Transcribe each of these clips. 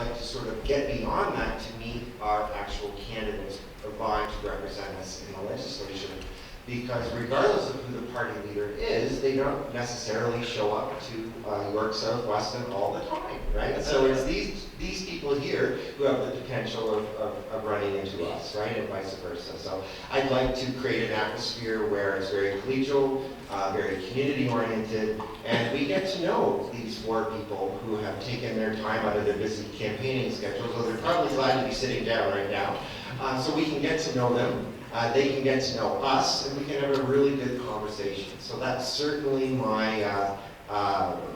like to sort of get beyond that to meet our actual candidates vying to represent us in the legislature. Because regardless of who the party leader is, they don't necessarily show up to York South Weston all the time, right? So it's these people here who have the potential of running into us, right, and vice versa. So I'd like to create an atmosphere where it's very collegial, very community-oriented, and we get to know these 4 people who have taken their time out of their busy campaigning schedules, so they're probably glad to be sitting down right now, so we can get to know them. They can get to know us, and we can have a really good conversation. So that's certainly my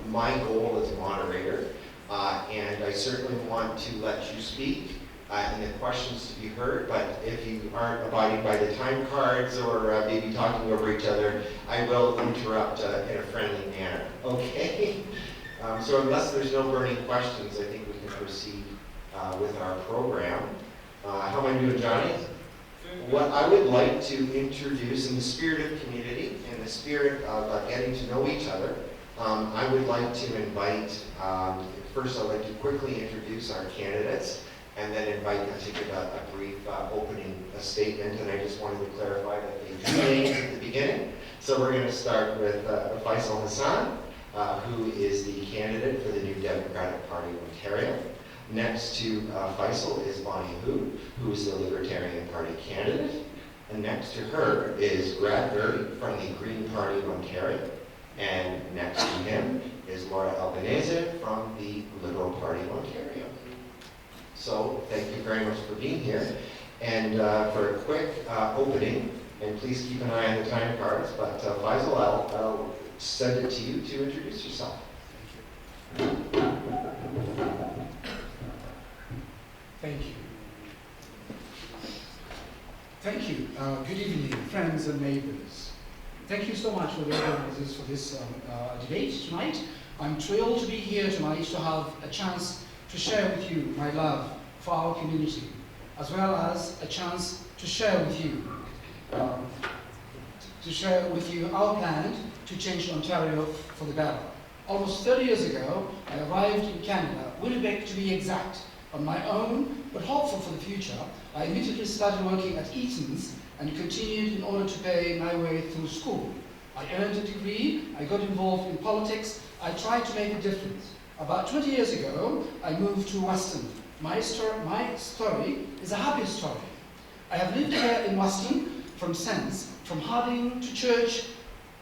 my goal as a moderator, and I certainly want to let you speak and the questions to be heard. But if you aren't abiding by the time cards or maybe talking over each other, I will interrupt in a friendly manner. Okay. So unless there's no burning questions, I think we can proceed with our program. How am I doing, Johnny? What I would like to introduce in the spirit of community, in the spirit of getting to know each other, I would like to invite, first I'd like to quickly introduce our candidates and then invite them to give a brief opening statement. And I just wanted to clarify that they drew names at the beginning. So we're going to start with Faisal Hassan, who is the candidate for the New Democratic Party of Ontario. Next to Faisal is Bonnie Hu, who is the Libertarian Party candidate. And next to her is Brad Berry from the Green Party of Ontario. And next to him is Laura Albanese from the Liberal Party of Ontario. So thank you very much for being here. And for a quick opening, and please keep an eye on the time cards, but Faisal, I'll send it to you to introduce yourself. Thank you. Thank you. Good evening, friends and neighbors. Thank you so much for the organizers for this debate tonight. I'm thrilled to be here tonight to have a chance to share with you my love for our community, as well as a chance to share with you our plan to change Ontario for the better. Almost 30 years ago, I arrived in Canada, Winnipeg to be exact, on my own, but hopeful for the future. I immediately started working at Eaton's and continued in order to pay my way through school. I earned a degree, I got involved in politics, I tried to make a difference. About 20 years ago, I moved to Weston. My story is a happy story. I have lived here in Weston from Harding to church,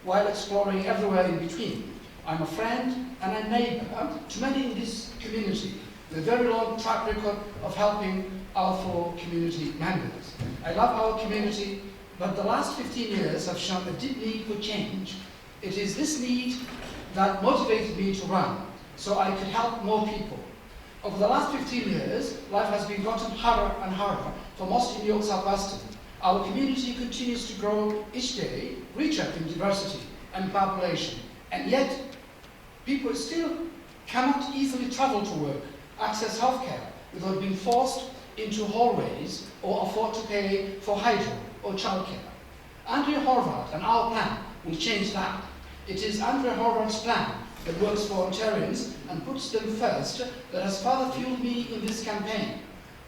while exploring everywhere in between. I'm a friend and a neighbor to many in this community, with a very long track record of helping our 4 community members. I love our community, but the last 15 years have shown a deep need for change. It is this need that motivated me to run, so I could help more people. Over the last 15 years, life has been gotten harder and harder for most in York South Weston. Our community continues to grow each day, richer in diversity and population, and yet people still cannot easily travel to work, access healthcare without being forced into hallways or afford to pay for hydro or childcare. Andrea Horvath and our plan will change that. It is Andrea Horvath's plan that works for Ontarians and puts them first that has further fueled me in this campaign.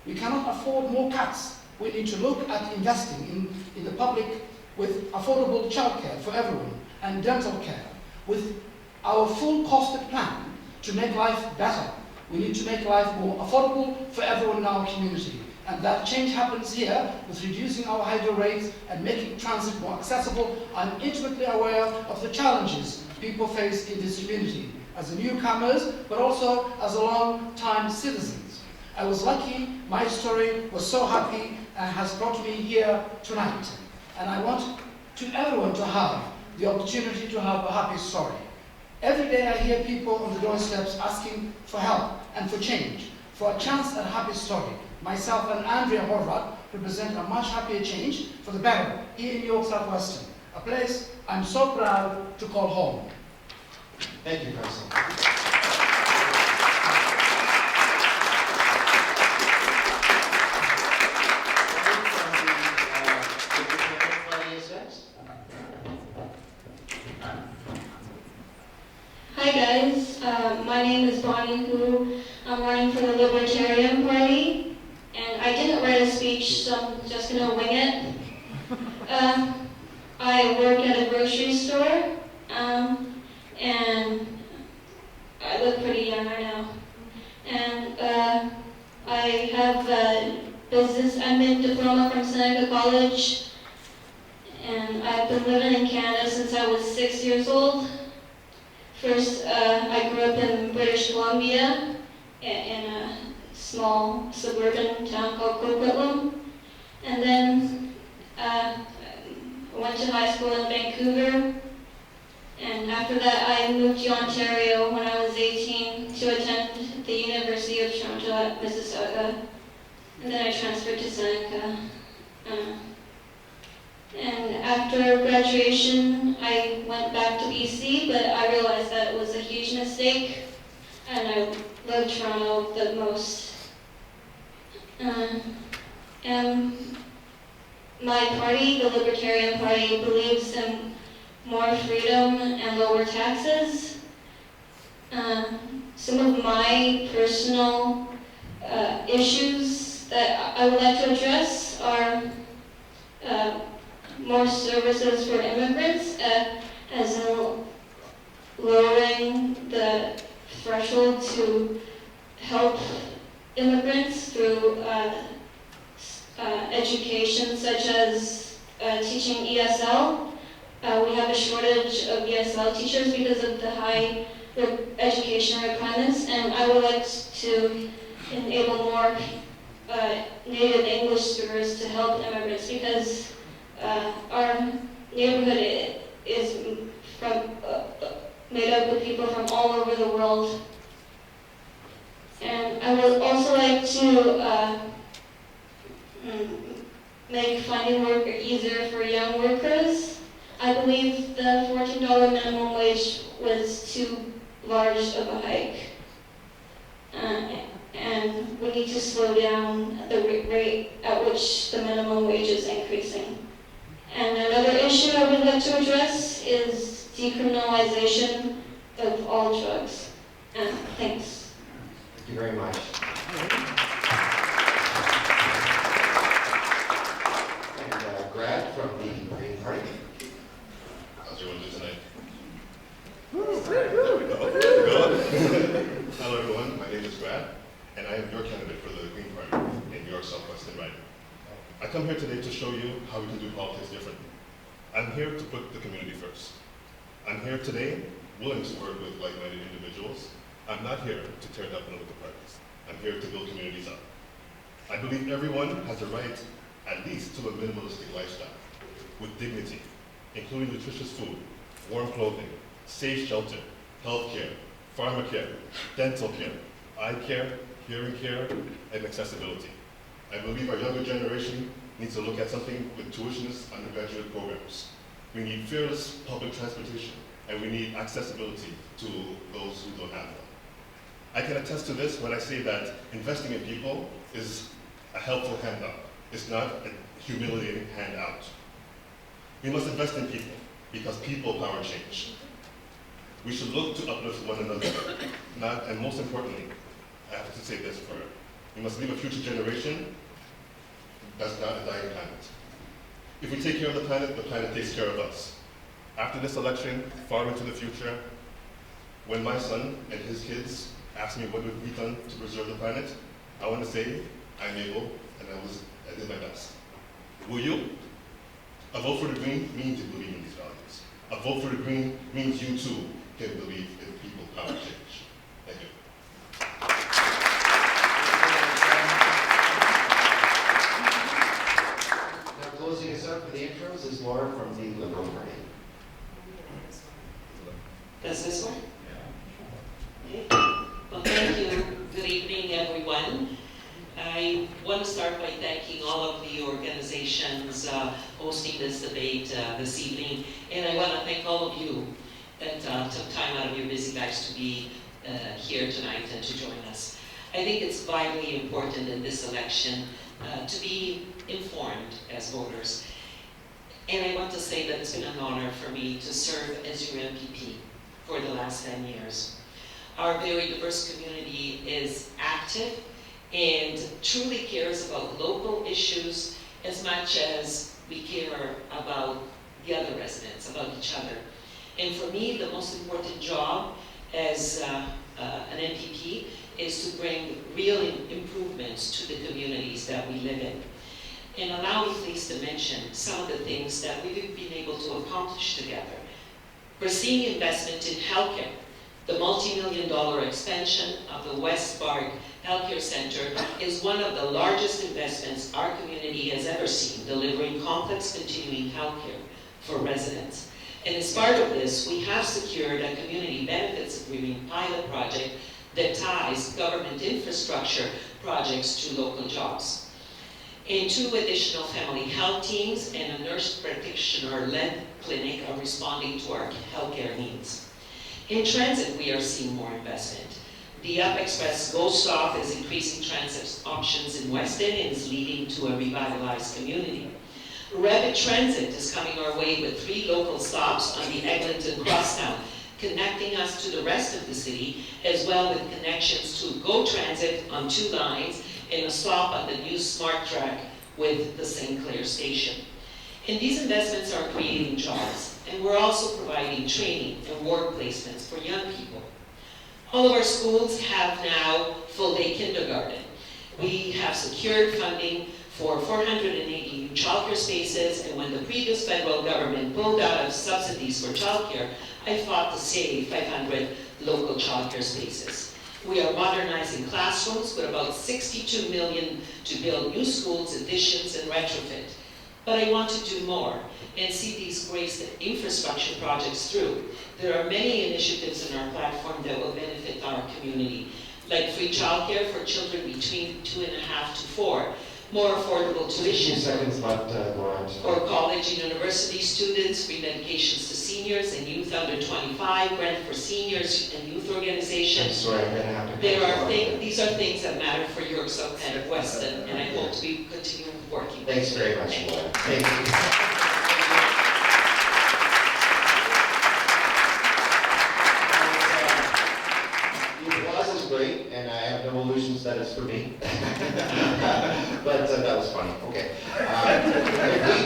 We cannot afford more cuts. We need to look at investing in the public with affordable childcare for everyone and dental care. With our full costed plan to make life better, we need to make life more affordable for everyone in our community. And that change happens here with reducing our hydro rates and making transit more accessible. I'm intimately aware of the challenges people face in this community as newcomers, but also as a long-time citizens. I was lucky, my story was so happy and has brought me here tonight. And I want everyone to have the opportunity to have a happy story. Every day I hear people on the doorsteps asking for help and for change, for a chance at a happy story. Myself and Andrea Horvath represent a much happier change for the better here in York South Weston, a place I'm so proud to call home. Thank you, Faisal. Hi guys, my name is Bonnie Hu. I'm running for the Libertarian Party, and I didn't write a speech, so I'm just going to wing it. I work at a grocery store, and I look pretty young, I know. And I have a business admin diploma from Seneca College, and I've been living in Canada since I was 6 years old. First, I grew up in British Columbia in a small suburban town called Coquitlam. And then I went to high school in Vancouver. And after that, I moved to Ontario when I was 18 to attend the University of Toronto at Mississauga. And then I transferred to Seneca. And after graduation, I went back to BC, but I realized that it was a huge mistake, and I love Toronto the most. And my party, the Libertarian Party, believes in more freedom and lower taxes. Some of my personal issues that I would like to address are more services for immigrants, as in lowering the threshold to help immigrants through education, such as teaching ESL. We have a shortage of ESL teachers because of the high education requirements, and I would like to enable more native English speakers to help immigrants, because our neighborhood is made up of people from all over the world. And I would also like to make finding work easier for young workers. I believe the $14 minimum wage was too large of a hike. And we need to slow down the rate at which the minimum wage is increasing. And another issue I would like to address is decriminalization of all drugs. Thanks. Thank you very much. And Brad from the Green Party. How's everyone doing tonight? Hello everyone, my name is Brad, and I am your candidate for the Green Party in York Southwestern Riding. I come here today to show you how we can do politics differently. I'm here to put the community first. I'm here today willing to work with like-minded individuals. I'm not here to tear down political parties. I'm here to build communities up. I believe everyone has a right, at least, to a minimalistic lifestyle with dignity, including nutritious food, warm clothing, safe shelter, health care, pharmacare, dental care, eye care, hearing care, and accessibility. I believe our younger generation needs to look at something with tuitionless undergraduate programs. We need fearless public transportation, and we need accessibility to those who don't have one. I can attest to this when I say that investing in people is a helpful handout. It's not a humiliating handout. We must invest in people, because people power change. We should look to uplift one another, and most importantly, I have to say this for, we must leave a future generation that's not a dying planet. If we take care of the planet takes care of us. After this election, far into the future, when my son and his kids ask me what would be done to preserve the planet, I want to say, I'm able, and I did my best. Will you? A vote for the Green means you believe in these values. A vote for the Green means you too can believe in people power change. Thank you. Now closing us up for the intros is Laura from the Liberal Party. Does this one? Okay. Well, thank you. Good evening, everyone. I want to start by thanking all of the organizations hosting this debate this evening, and I want to thank all of you that took time out of your busy lives to be here tonight and to join us. I think it's vitally important in this election to be informed as voters. And I want to say that it's been an honor for me to serve as your MPP for the last 10 years. our very diverse community is active and truly cares about local issues as much as we care about the other residents, about each other. And for me, the most important job as an NPP is to bring real improvements to the communities that we live in. And allow me please to mention some of the things that we've been able to accomplish together. We're seeing investment in healthcare. The multi-million-dollar expansion of the West Barg Healthcare Center is one of the largest investments our community has ever seen, delivering complex continuing healthcare for residents. And as part of this, we have secured a community benefits agreement pilot project that ties government infrastructure projects to local jobs. And 2 additional family health teams and a nurse practitioner-led clinic are responding to our healthcare needs. In transit, we are seeing more investment. The Up Express Go Stop is increasing transit options in Weston and is leading to a revitalized community. Rapid Transit is coming our way with 3 local stops on the Eglinton Crosstown, connecting us to the rest of the city, as well with connections to Go Transit on 2 lines and a stop on the new Smart Track with the St. Clair station. And these investments are creating jobs, and we're also providing training and work placements for young people. All of our schools have now full-day kindergarten. We have secured funding for 480 new childcare spaces, and when the previous federal government pulled out of subsidies for childcare, I fought to save 500 local childcare spaces. We are modernizing classrooms with about $62 million to build new schools, additions, and retrofit. But I want to do more and see these great infrastructure projects through. There are many initiatives in our platform that will benefit our community, like free childcare for children between 2.5 to 4, more affordable 2 tuition, seconds left, Laura. for college and university students, free medications to seniors and youth under 25, grant for seniors and youth I'm organizations. sorry, I'm gonna have to. These are things that matter for York South and Weston, and I hope to be continuing working. Thanks very much, Thank you. Laura. Thank you. The applause is great, and I have no illusions that it's for me. But that was funny, okay. If we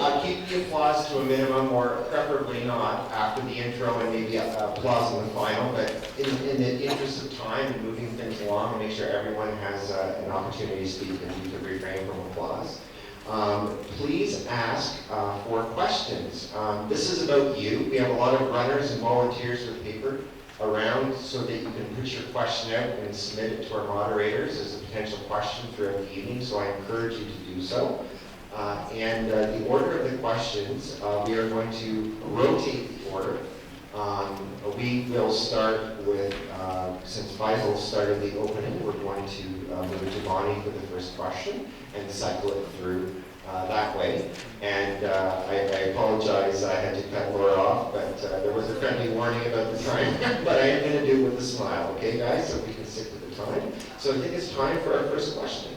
could keep the applause to a minimum, or preferably not, after the intro and maybe applause in the final, but in the interest of time and moving things along, and make sure everyone has an opportunity to speak, and you could refrain from applause. Please ask for questions. This is about you. We have a lot of runners and volunteers with paper around so that you can put your question out and submit it to our moderators as a potential question throughout the evening, so I encourage you to do so. And the order of the questions, we are going to rotate the order. We will start with, since Faisal started the opening, we're going to move to Bonnie for the first question and cycle it through that way. And I apologize, I had to cut Laura off, but there was a friendly warning about the time. But I am going to do it with a smile, okay, guys? So we can stick to the time. So I think it's time for our first question.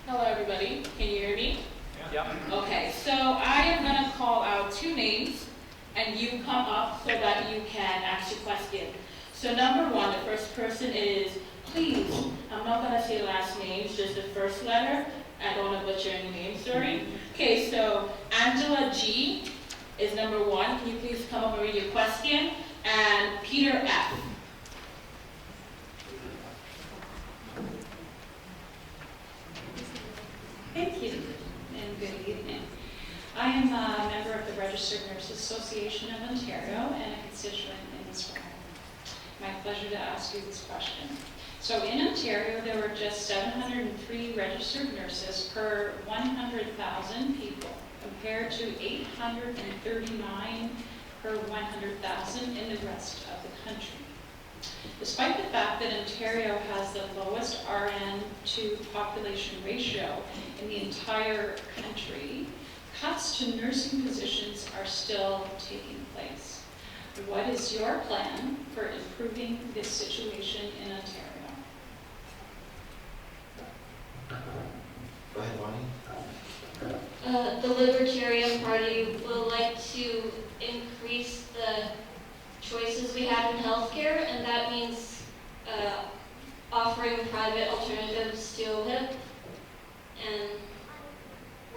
Hello, everybody. Can you hear me? Yeah. Okay, so I am going to call out 2 names, and you come up so that you can ask your question. So number 1, the first person is, please, I'm not going to say last names, just the first letter. I don't want to butcher any names, sorry. Okay, so Angela G is number 1. Can you please come up and read your question? And Peter F. Thank you, and good evening. I am a member of the Registered Nurses Association of Ontario and a constituent in this room. My pleasure to ask you this question. So in Ontario, there were just 703 registered nurses per 100,000 people, compared to 839 per 100,000 in the rest of the country. Despite the fact that Ontario has the lowest RN to population ratio in the entire country, cuts to nursing positions are still taking place. What is your plan for improving this situation in Ontario? Go ahead, Bonnie. The Libertarian Party would like to increase the choices we have in healthcare, and that means offering private alternatives to OHIP. And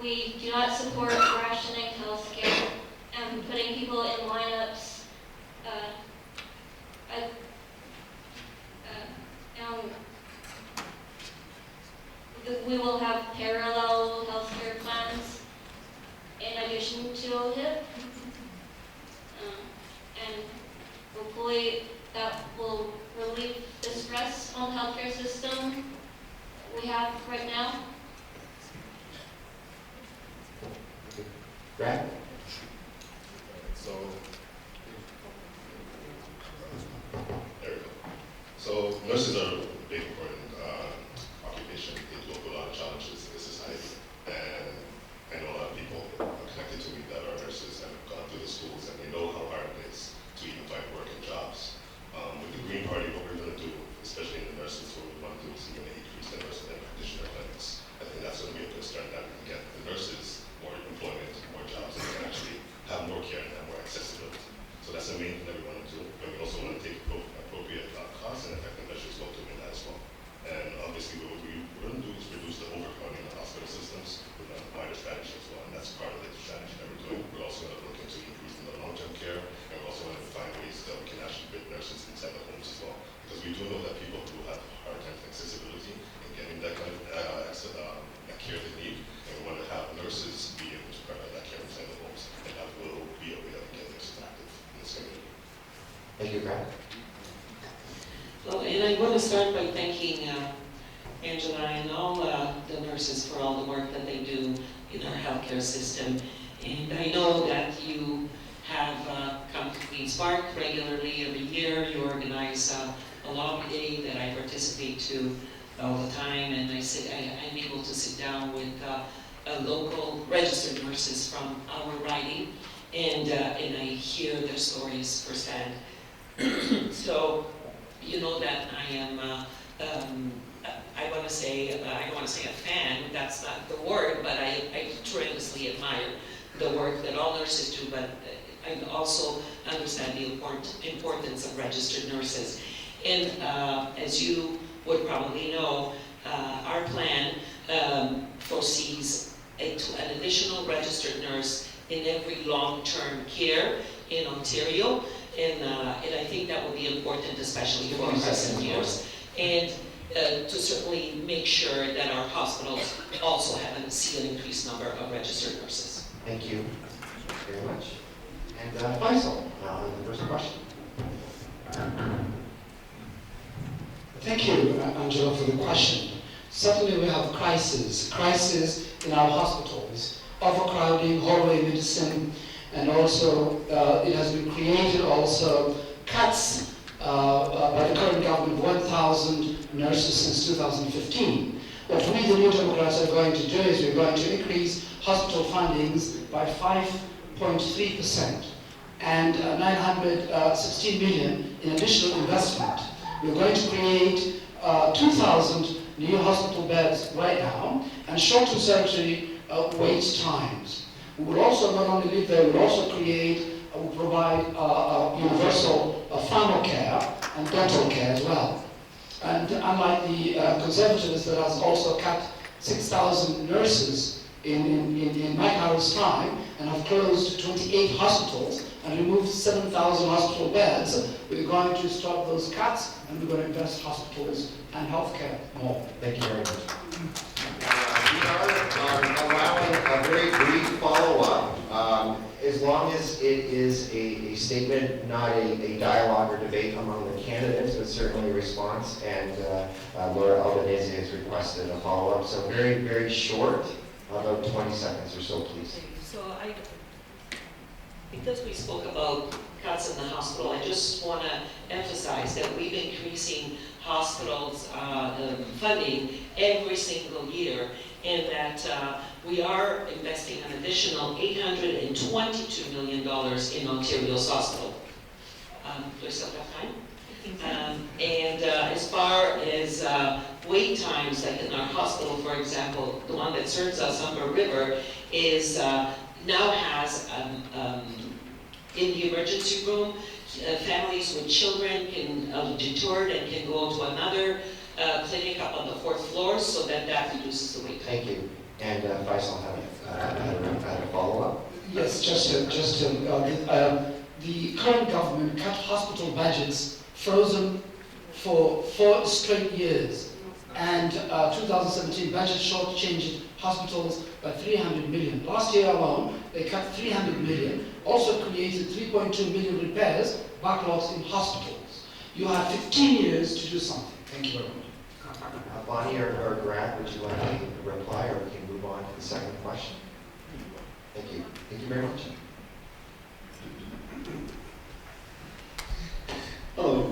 we do not support rationing healthcare and putting people in lineups. We will have parallel healthcare plans in addition to OHIP. And hopefully that will relieve the stress on the healthcare system we have right now. Brad? So, there we go. So nurses are a big important occupation. They deal with a lot of challenges in the society. And I know a lot of people connected to me that are nurses and have gone through the schools, and they know how hard it is to even find work and jobs. With the Green Party, what we're going to do, especially in the nurses, what we want to do is even increase the nurse and practitioner clinics. I think that's going to be a good start, that we can get the nurses more employment, more jobs, and we can actually have more care and have more accessibility. So that's the main thing that we want to do. But we also want to take appropriate cost and effective measures go doing that as well. And obviously what we're going to do is reduce the overcrowding in the hospital systems with a wider strategy as well. And that's part of the strategy that we're doing. We're also going to look into increasing the long-term care, and we're also going to find ways that we can actually put nurses inside the homes as well. Because we do know that people who have hard times with accessibility and getting that kind of that care they need, and we want to have nurses be able to provide that care inside the homes, and that will be a way that we get nurses active in this community. Thank you, Brad. Well, and I want to start by thanking Angela and all the nurses for all the work that they do in our healthcare system. And I know that you have come to Queen's Park regularly every year. You organize a lobby day that I participate to all the time, and I'm able to sit down with local registered nurses from our riding, and I hear their stories firsthand. So, you know that I am, I want to say, I don't want to say a fan, that's not the word, but I tremendously admire the work that all nurses do, but I also understand the importance of registered nurses. And as you would probably know, our plan foresees an additional registered nurse in every long-term care in Ontario. And I think that will be important, especially for our seniors, and to certainly make sure that our hospitals also see an increased number of registered nurses. Thank you very much. And Faisal, the first question. Thank you, Angela, for the question. Certainly we have crisis in our hospitals, overcrowding, hallway medicine, and also it has been created also cuts by the current government of 1,000 nurses since 2015. What we, the New Democrats, are going to do is we're going to increase hospital fundings by 5.3% and 916 million in additional investment. We're going to create 2,000 new hospital beds right now and shorten surgery wait times. We will also not only live there, we'll also provide universal pharmacare and dental care as well. And unlike the Conservatives that has also cut 6,000 nurses in Mike Harris' time and have closed 28 hospitals and removed 7,000 hospital beds, we're going to stop those cuts and we're going to invest hospitals and healthcare more. Thank you very much. We are allowing a very brief follow-up, as long as it is a statement, not a dialogue or debate among the candidates, but certainly a response. And Laura Albanese has requested a follow-up, so very, very short, about 20 seconds or so, please. So because we spoke about cuts in the hospital, I just want to emphasize that we've been increasing hospitals' funding every single year, and that we are investing an additional $822 million in Ontario's hospital. Do I still have time? And as far as wait times, like in our hospital, for example, the one that serves us, Humber River, is now has in the emergency room families with children can detoured and can go to another clinic up on the 4th floor, so that reduces the wait time. Thank you. And Faisal had a follow-up? Yes, the current government cut hospital budgets, frozen for 4 straight years, and 2017 budget shortchanged hospitals by 300 million. Last year alone, they cut 300 million, also created 3.2 million repairs, backlogs in hospitals. You have 15 years to do something. Thank you very much. Bonnie or Grant, would you like to reply, or we can move on to the second question? Thank you. Thank you very much. Hello.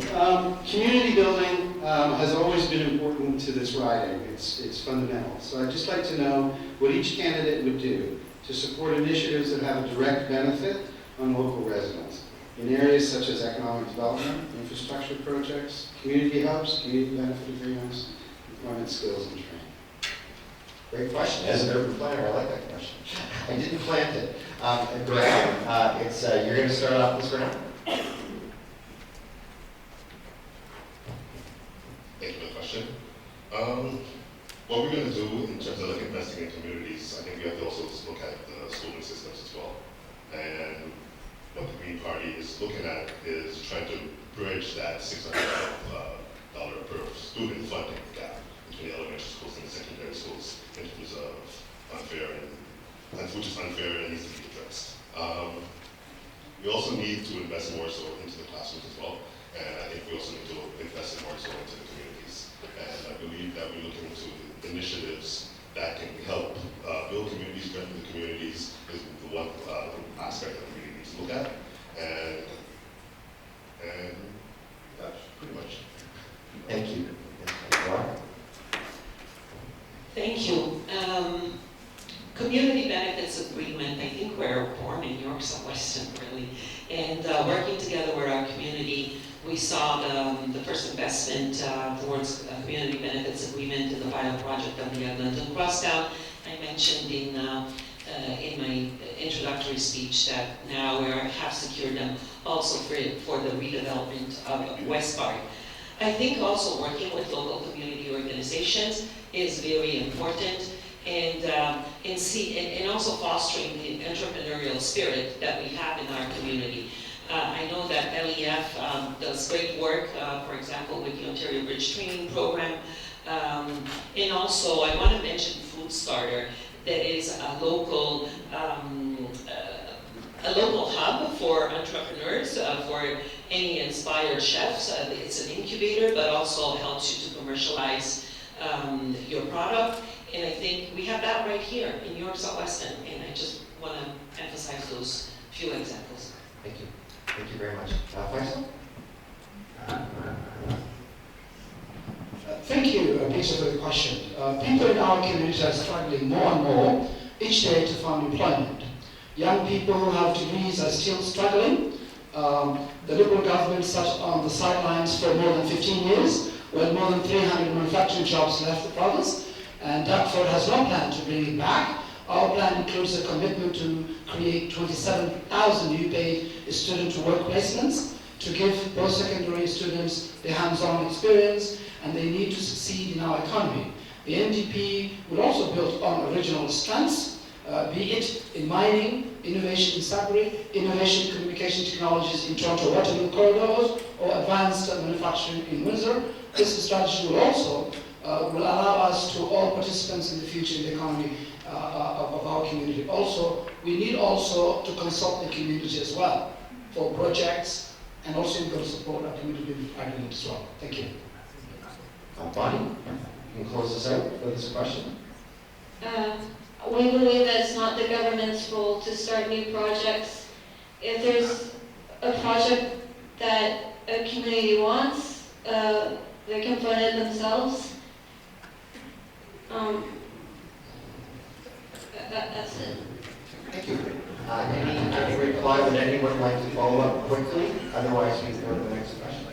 Community building has always been important to this riding. It's fundamental. So I'd just like to know what each candidate would do to support initiatives that have a direct benefit on local residents in areas such as economic development, infrastructure projects, community hubs, community benefit agreements, employment skills and training. Great question. As an urban planner, I like that question. I didn't plant it. Grant, you're going to start off this round. Thank you for the question. What we're going to do in terms of investing in communities, I think we have to also look at the schooling systems as well. And what the Green Party is looking at is trying to bridge that $600 per student funding gap between the elementary schools and the secondary schools in terms of which is unfair and needs to be addressed. We also need to invest more so into the classrooms as well. And I think we also need to invest more so into the communities. And I believe that we're looking into initiatives that can help build communities, strengthen the communities is the one aspect that we really need to look at. And that's pretty much. Thank you. Thank you. Community benefits agreement, I think we're born in York South Weston, really. And working together with our community, we saw the first investment towards a community benefits agreement in the pilot project of the London Crosstown. I mentioned in my introductory speech that now we have secured them also for the redevelopment of West Park. I think also working with local community organizations is very important, and also fostering the entrepreneurial spirit that we have in our community. I know that LEF does great work, for example, with the Ontario Bridge Training Program. And also, I want to mention Food Starter, that is a local hub for entrepreneurs, for any inspired chefs. It's an incubator, but also helps you to commercialize your product. And I think we have that right here in York South Weston, and I just want to emphasize those few examples. Thank you. Thank you very much. Faisal? Thank you, Peter, for the question. People in our community are struggling more and more each day to find employment. Young people who have degrees are still struggling. The Liberal government sat on the sidelines for more than 15 years, with more than 300 manufacturing jobs left the province, and Dartford has no plan to bring it back. Our plan includes a commitment to create 27,000 new paid student-to-work placements to give post-secondary students the hands-on experience and they need to succeed in our economy. The NDP will also build on original strengths, be it in mining, innovation in Sudbury, innovation in communication technologies in Toronto-Waterloo corridors, or advanced manufacturing in Windsor. This strategy will also will allow us to all participants in the future in the economy of our community. Also, we need also to consult the community as well for projects, and also we're going to support our community argument as well. Thank you. Bonnie, you can close this out for this question. We believe that it's not the government's role to start new projects. If there's a project that a community wants, they can fund it themselves. That's it. Thank you. Any reply? Would anyone like to follow up quickly? Otherwise, we can go to the next question.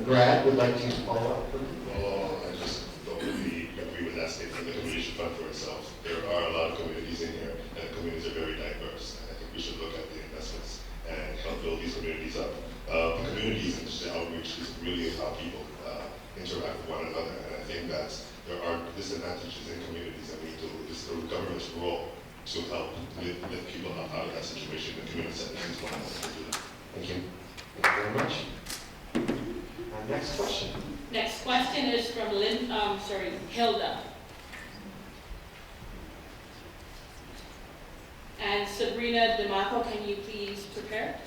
Brad would like to follow up quickly. Well, I just don't really agree with that statement. The community should fund for itself. There are a lot of communities in here, and the communities are very diverse. And I think we should look at the investments and help build these another. And I think that there are disadvantages in communities that we need to, it's the government's role to help lift people up out of that situation. The community settings is one of them to do that. Thank you. Thank you very much. Next question. Next question is from Hilda. And Sabrina DeMarco, can you please prepare?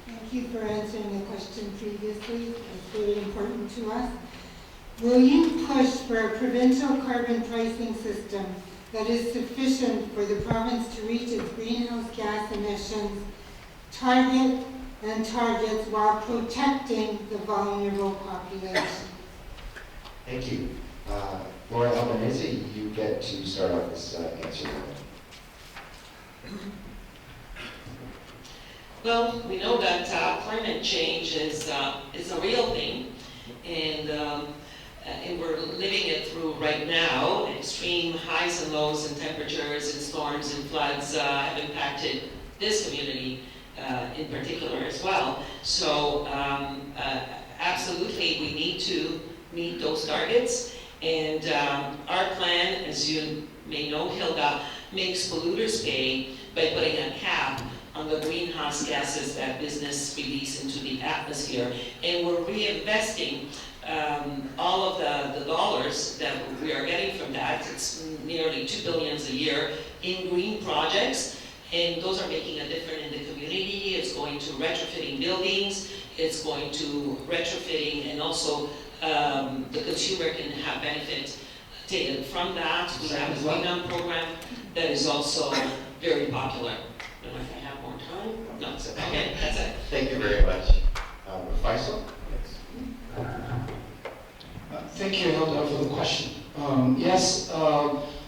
Thank you for answering the question previously. It's really important to us. Will you push for a provincial carbon pricing system that is sufficient for the province to reach its greenhouse gas emissions targets while protecting the vulnerable population? Thank you. Laura Albanese, you get to start off this answer. Well, we know that climate change is a real thing, and we're living it through right now. Extreme highs and lows in temperatures and storms and floods have impacted this community in particular as well. So absolutely, we need to meet those targets. And our plan, as you may know, Hilda, makes polluters pay by putting a cap on the greenhouse gases that business release into the atmosphere. And we're reinvesting all of the dollars that we are getting from that. It's nearly $2 billion a year in green projects. And those are making a difference in the community. It's going to retrofitting buildings. It's going to retrofitting, and also the consumer can have benefit taken from that. We have a Green program that is also very popular. I don't know if I have more time. No, it's okay. That's it. Thank you very much. Faisal? Thank you, Hilda, for the question. Yes,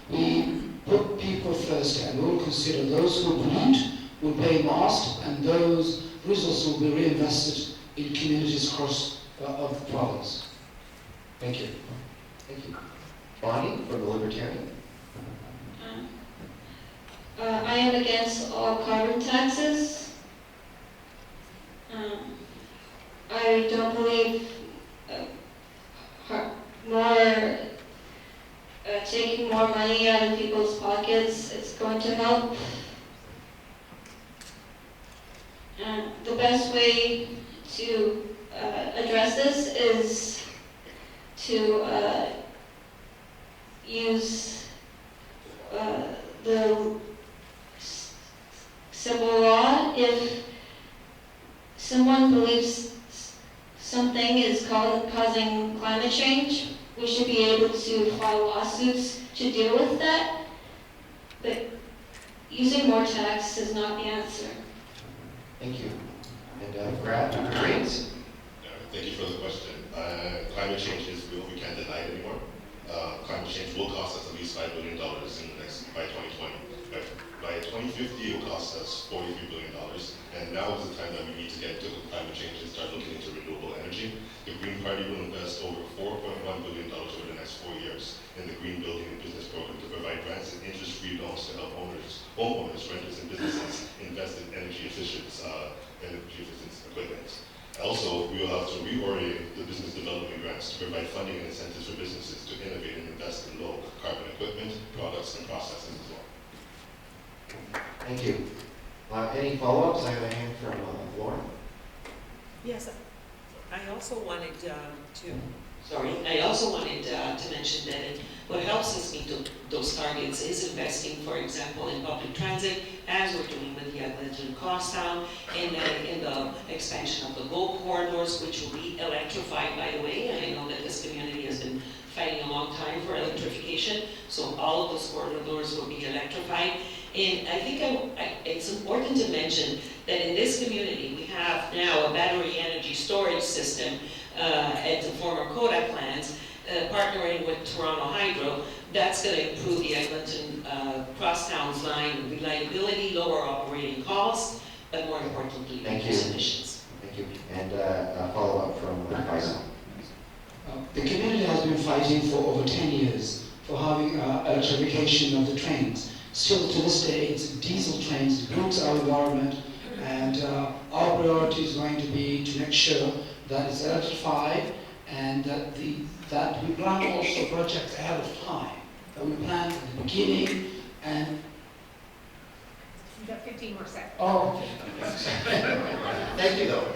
we put people first, and we'll consider those who pollute will pay most, and those resources will be reinvested in communities across of the province. Thank you. Thank you. Bonnie from the Libertarian. I am against all carbon taxes. I don't believe taking more money out of people's pockets is going to help. The best way to address this is to use the civil law. If someone believes something is causing climate change, we should be able to file lawsuits to deal with that. But using more tax is not the answer. Thank you. And Brad, Greens? Thank you for the question. Climate change is real. We can't deny it anymore. Climate change will cost us at least $5 billion by 2020. By 2050, it will cost us $43 billion. And now is the time that we need to get into climate change and start looking into renewable energy. The Green Party will invest over $4.1 billion over the next 4 years in the Green Building and Business Program to provide grants and interest-free loans to help homeowners, renters, and businesses invest in energy efficient equipment. Also, we will have to reorient the business development grants to provide funding and incentives for businesses to innovate and invest in low carbon equipment, products, and processes as well. Thank you. Any follow-ups? I have a hand from Lauren. Yes, I also wanted to mention that what helps us meet those targets is investing, for example, in public transit, as we're doing with the Eglinton Crosstown, and then in the expansion of the GO corridors, which will be electrified, by the way. I know that this community has been fighting a long time for electrification, so all of those corridors will be electrified. And I think it's important to mention that in this community, we have now a battery energy storage system at the former Kodak plants, partnering with Toronto Hydro. That's going to improve the Eglinton Crosstown's line reliability, lower operating costs, but more importantly, reduce emissions. Thank you. And a follow-up from Faisal. The community has been fighting for over 10 years for having electrification of the trains. Still to this day, it's diesel trains, it pollutes our environment, And our priority is going to be to make sure that it's electrified and that we plan also projects ahead of time. That we plan at the beginning and... You've got 15 more seconds. Oh, okay. Thank you, though.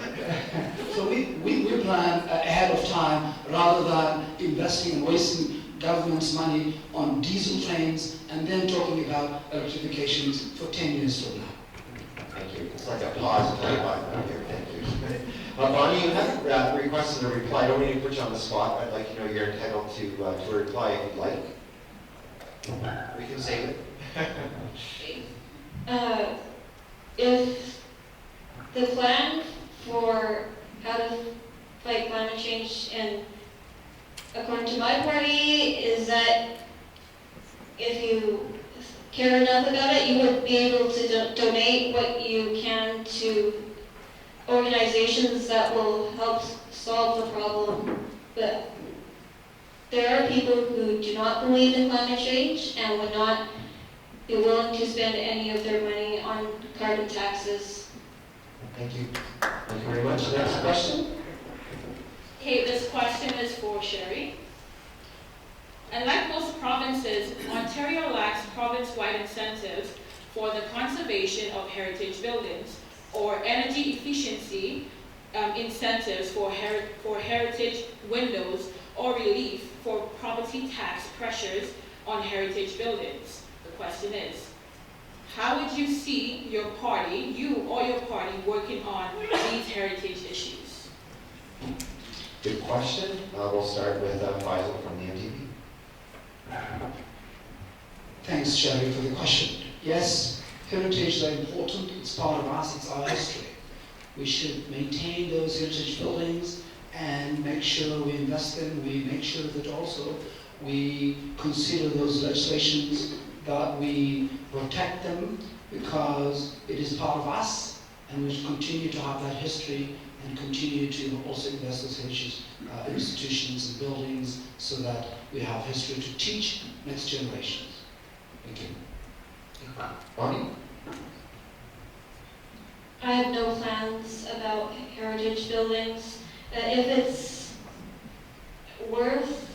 So we plan ahead of time rather than investing and wasting government's money on diesel trains and then talking about electrifications for 10 years from now. Thank you. It's like a pause play button here. Thank you. Bonnie, you have requested a reply. I don't need to put you on the spot. I'd like you to know you're entitled to a reply if you'd like. We can save it. If the plan for how to fight climate change, and according to my party, is that if you care enough about it, you would be able to donate what you can to organizations that will help solve the problem. But there are people who do not believe in climate change and would not be willing to spend any of their money on carbon taxes. Thank you. Thank you very much. Next question. Okay, this question is for Sherry. And like most provinces, Ontario lacks province-wide incentives for the conservation of heritage buildings or energy efficiency incentives for heritage windows or relief for property tax pressures on heritage buildings. The question is, how would you see your party, you or your party, working on these heritage issues? Good question. We'll start with Faisal from the MTV. Thanks, Sherry, for the question. Yes, heritage is very important. It's part of us. It's our history. We should maintain those heritage buildings and make sure we invest in. We make sure that also we consider those legislations that we protect them because it is part of us, and we should continue to have that history and continue to also invest those heritage institutions and buildings so that we have history to teach next generations. Thank you. Bonnie? I have no plans about heritage buildings. If it's worth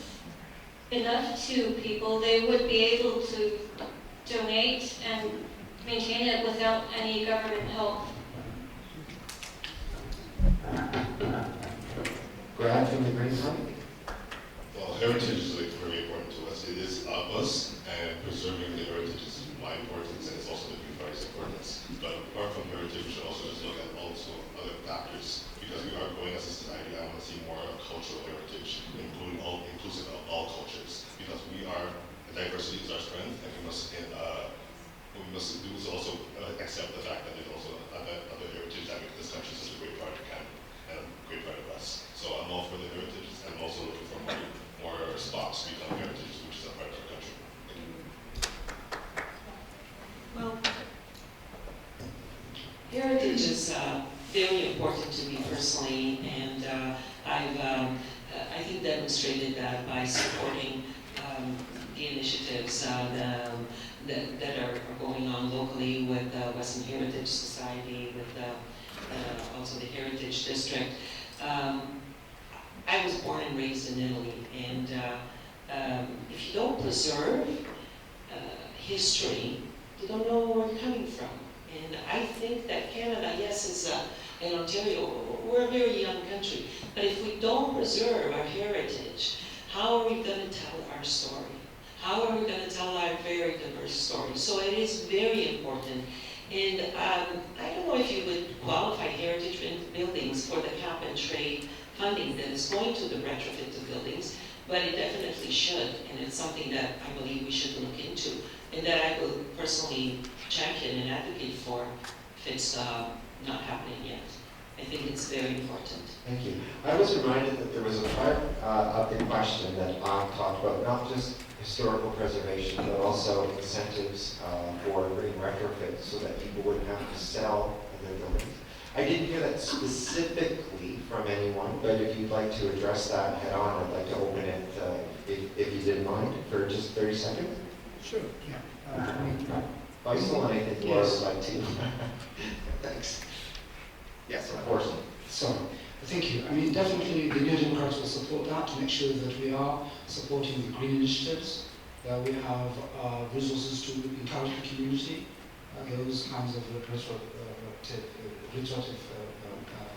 enough to people, they would be able to donate and maintain it without any government help. Brad from the Green Party. Well, heritage is very important to us. It is of us, and preserving the heritage is my importance, and it's also the Green Party's importance. But apart from heritage, we should also just look at also other factors, because we are growing as a society. I want to see more of cultural heritage, inclusive of all cultures, because diversity is our strength, and we must do is also accept the fact that there's also other heritage that make this country such a great part of Canada and a great part of us. So I'm all for the heritage. I'm also looking for more spots to become heritage, which is a part of our country. Well, Heritage is very important to me personally, and I think demonstrated that by supporting the initiatives that are going on locally with Weston Heritage Society, with also the Heritage District. I was born and raised in Italy, and if you don't preserve history, you don't know where we're coming from. And I think that Canada, yes, and Ontario, we're a very young country, but if we don't preserve our heritage, how are we going to tell our story? How are we going to tell our very diverse story? So it is very important. And I don't know if you would qualify heritage buildings for the cap and trade funding that is going to the retrofit of buildings, but it definitely should, and it's something that I believe we should look into, and that I will personally champion and advocate for if it's not happening yet. I think it's very important. Thank you. I was reminded that there was a part of the question that talked about not just historical preservation, but also incentives for green retrofits so that people wouldn't have to sell their buildings. I didn't hear that specifically from anyone, but if you'd like to address that head on, I'd like to open it, if you didn't mind, for just 30 seconds. Sure. Yeah. Faisal, and I think Laura would like to. Thanks. Of course. So, thank you. I mean, definitely the New Democrats will support that to make sure that we are supporting the green initiatives, that we have resources to encourage the community, those kinds of regenerative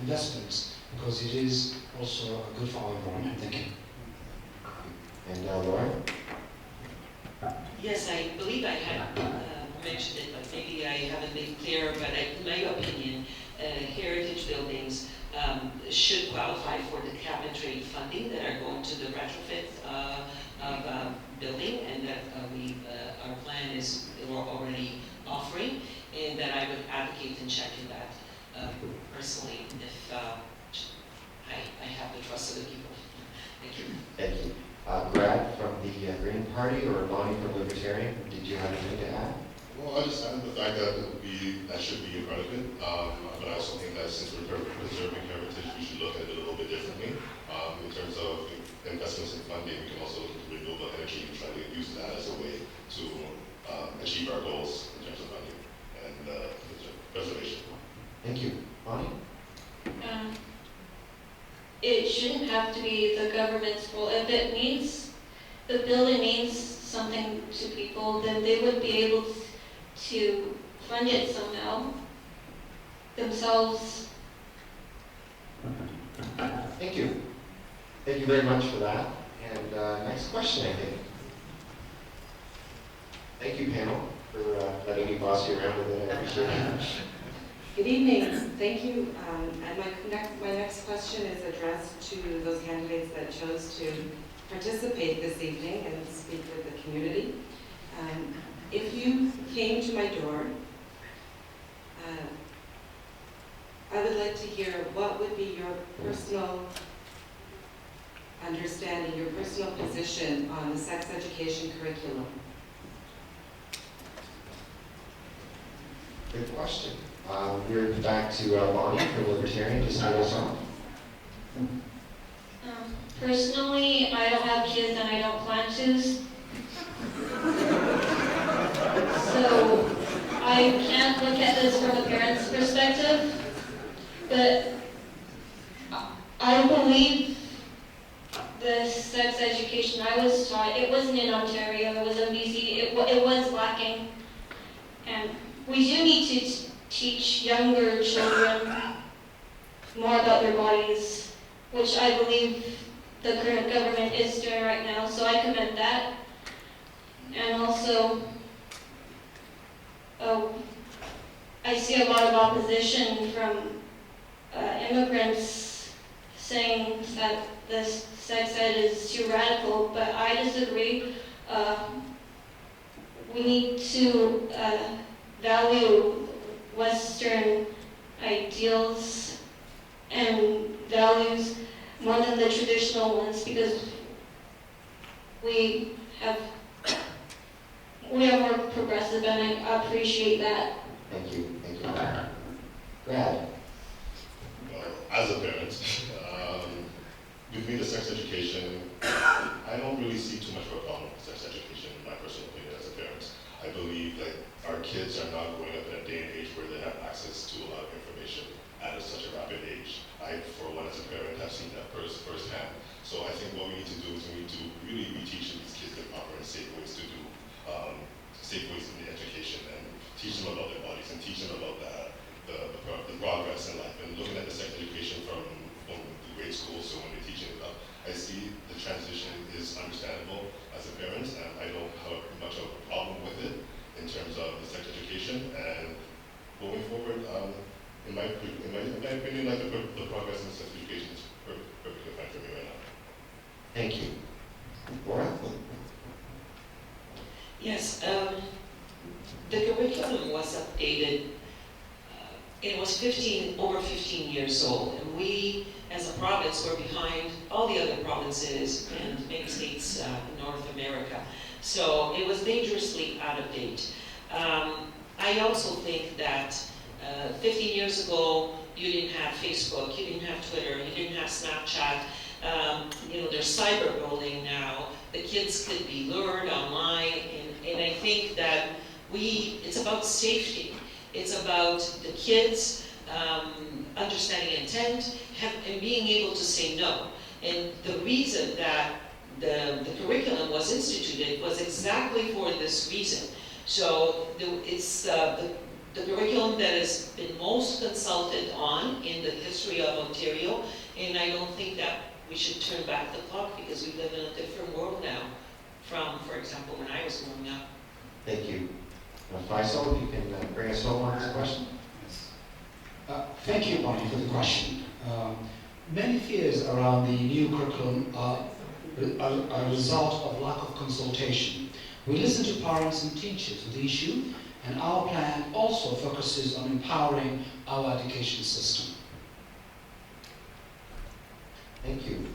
investments, because it is also good for our environment. Thank you. And Laura? Yes, I believe I had mentioned it, but maybe I haven't been clear, but in my opinion, heritage buildings should qualify for the cap and trade funding that are going to the retrofit of building, and that our plan is we're already offering, and that I would advocate in checking that personally if I have the trust of the people. Thank you. Thank you. Brad from the Green Party or Bonnie from Libertarian, did you have anything to add? Well, I just added the fact that that should be irrelevant, but I also think that since we're preserving heritage, we should look at it a little bit differently. In terms of investments in funding, we can also look at renewable energy and try to use that as a way to achieve our goals in terms of funding and preservation. Thank you. Bonnie? It shouldn't have to be the government's fault. If it means, the building means something to people, then they would be able to fund it somehow themselves. Thank you. Thank you very much for that. And next question, I think. Thank you, panel, for letting me boss you around with it. I appreciate it. Good evening. Thank you. And my next question is addressed to those candidates that chose to participate this evening and speak with the community. If you came to my door, I would like to hear what would be your personal understanding, your personal position on the sex education curriculum. Good question. We're back to Bonnie from Libertarian to start us off. Personally, I don't have kids and I don't plan to. So I can't look at this from a parent's perspective, but I believe the sex education I was taught, it wasn't in Ontario, it was in BC, it was lacking. And we do need to teach younger children more about their bodies, which I believe the current government is doing right now, so I commend that. And also, I see a lot of opposition from immigrants saying that this sex ed is too radical, but I disagree. We need to value Western ideals and values more than the traditional ones, because we have more progressive, and I appreciate that. Thank you. Thank you. Brad? Well, as a parent, with me, the sex education, I don't really see too much of a problem with sex education, in my personal opinion, as a parent. I believe that our kids are not growing up in a day and age where they have access to a lot of information at such a rapid age. I, for one, as a parent, have seen that firsthand. So I think what we need to do is we need to really be teaching these kids the proper and safe ways to do, safe ways in the education, and teach them about their bodies and teach them about the progress in life. And looking at the sex education from the grade school, so when they're teaching it up, I see the transition is understandable as a parent, and I don't have much of a problem with it in terms of the sex education. And going forward, in my opinion, like the progress in sex education is perfectly fine for me right now. Thank you. Laura? Yes, the curriculum was updated. It was over 15 years old, and we, as a province, were behind all the other provinces and many states in North America. So it was dangerously out of date. I also think that 15 years ago, you didn't have Facebook, you didn't have Twitter, you didn't have Snapchat. There's cyberbullying now. The kids could be lured online, and I think that it's about safety. It's about the kids understanding intent, and being able to say no. And the reason that the curriculum was instituted was exactly for this reason. So it's the curriculum that has been most consulted on in the history of Ontario, and I don't think that we should turn back the clock because we live in a different world now from, for example, when I was growing up. Thank you. Faisal, if you can bring us home on this question. Thank you, Bonnie, for the question. Many fears around the new curriculum are a result of lack of consultation. We listen to parents and teachers on the issue, and our plan also focuses on empowering our education system. Thank you.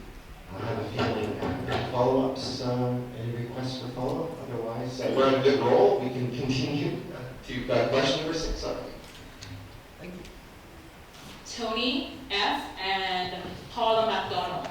I have a feeling follow-ups, any requests for follow-up? Otherwise, we're on a good roll. We can continue to question number 6. Sorry. Thank you. Tony F. and Paula McDonald.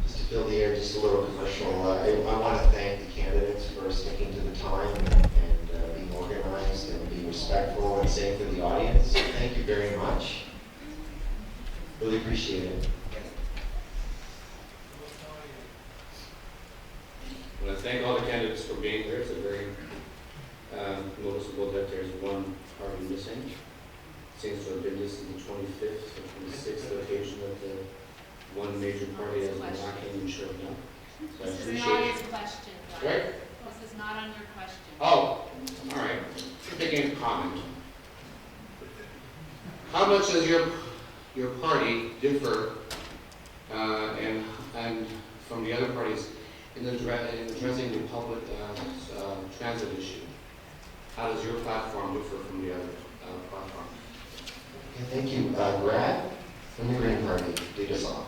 Just to fill the air, just a little commercial. I want to thank the candidates for sticking to the time and being organized and being respectful and safe for the audience. So thank you very much. Really appreciate it. I want to thank all the candidates for being here. It's a very noticeable that there's one party missing. Seems to have been this is the 25th or 26th occasion that the one major party has been lacking and showing up. So I This is appreciate not it. your question, Glenn. Right? This is not on your question. Oh, all right. Making a comment. How much does your party differ and from the other parties in addressing the public transit issue? How does your platform differ from the other platform? Okay, thank you. Brad from the Green Party, lead us off.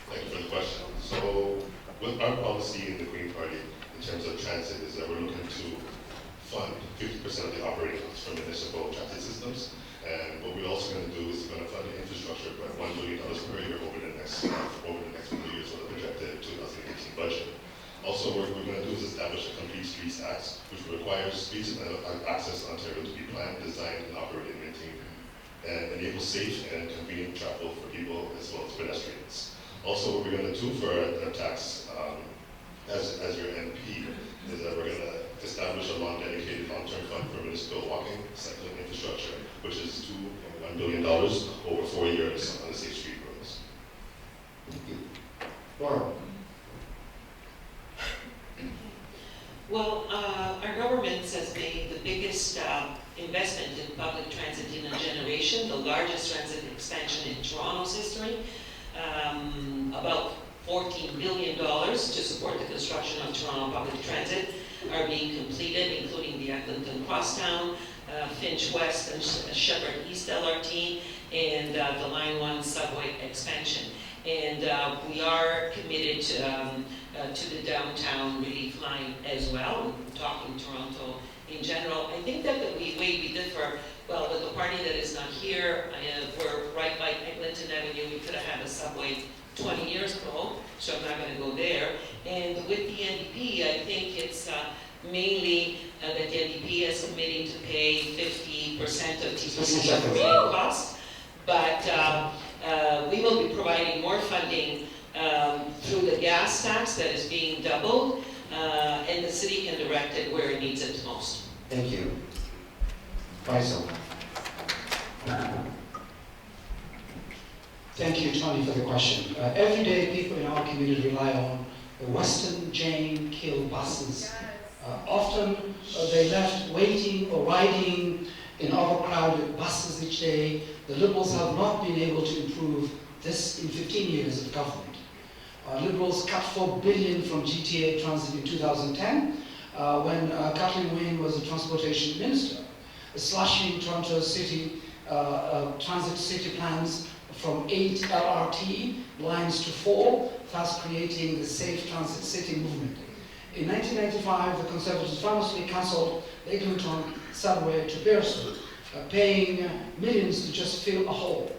Thank you for the question. So, with our policy in the Green Party in terms of transit is that we're looking to fund 50% of the operating costs for municipal transit systems. And what we're also going to do is we're going to fund the infrastructure by $1 billion per year over the next few years of the projected 2018 budget. Also, what we're going to do is establish a complete streets act, which requires streets and access in Ontario to be planned, designed, and operated and maintained, and enable safe and convenient travel for people as well as pedestrians. Also, what we're going to do for our tax as your MP is that we're going to establish a dedicated long-term fund for municipal walking, cycling infrastructure, which is $2.1 billion over 4 years on the safe street roads. Thank you. Laura. Well, our government has made the biggest investment in public transit in a generation, the largest transit expansion in Toronto's history, about $14 billion to support the construction of Toronto public transit are being completed, including the Eglinton Crosstown, Finch West and Shepherd East LRT, and the Line 1 subway expansion. And we are committed to the downtown relief line as well, talking Toronto in general. I think that the way we differ, well, with the party that is not here, we're right by Eglinton Avenue. We could have had a subway 20 years ago, so I'm not going to go there. And with the NDP, I think it's mainly that the NDP is committing to pay 50% of TTC operating costs, but we will be providing more funding through the gas tax that is being doubled, and the city can direct it where it needs it most. Thank you. Faisal. Thank you, Tony, for the question. Every day, people in our community rely on the Weston, Jane, Kill buses. Often, they left waiting or riding in overcrowded buses each day. The Liberals have not been able to improve this in 15 years of government. Liberals cut $4 billion from GTA Transit in 2010 when Kathleen Wayne was the transportation minister, slashing Toronto City transit city plans from 8 LRT lines to 4, thus creating the Safe Transit City movement. In 1995, the Conservatives famously cancelled the Eglinton subway to Beresford, paying millions to just fill a hole.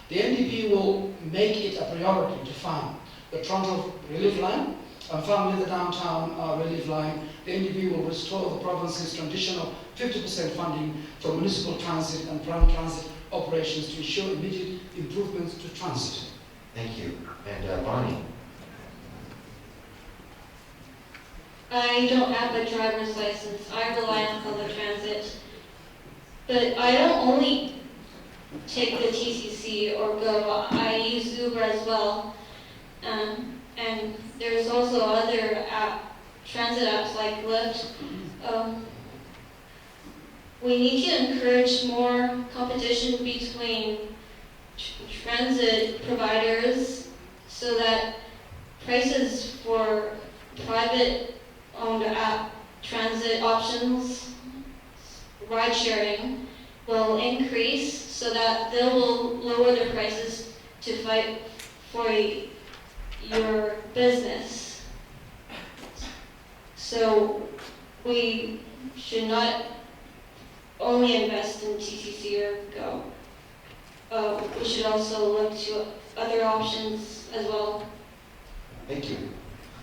The NDP will make it a priority to fund the Toronto Relief Line, and finally the downtown Relief Line. The NDP will restore the province's traditional 50% funding for municipal transit and prime transit operations to ensure immediate improvements to transit. Thank you. And Bonnie? I don't have a driver's license. I rely on public transit. But I don't only take the TCC or Go. I use Uber as well. And there's also other transit apps like Lyft. We need to encourage more competition between transit providers so that prices for private-owned transit options, ride sharing, will increase so that they will lower their prices to fight for your business. So we should not only invest in TCC or Go. We should also look to other options as well. Thank you.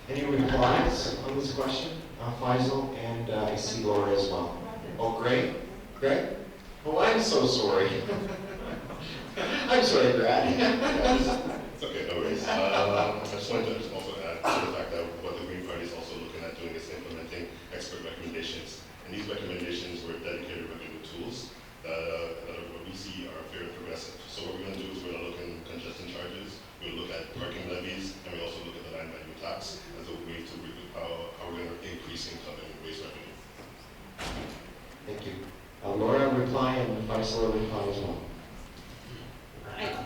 Any replies on this question? Faisal, and I see Laura as well. Oh, Greg? Greg? Oh, I'm so sorry. I'm sorry, Brad. It's okay, no worries. I just wanted to also add to the fact that what the Green Party is also looking at doing is implementing expert recommendations. And these recommendations were dedicated regular tools that what we see are fair and progressive. So what we're going to do is we're going to look in congestion charges, we'll look at parking levies, and we also look at the land value tax as a way to how we're going to increase income and raise revenue. Thank you. Laura, reply, and Faisal, reply as well.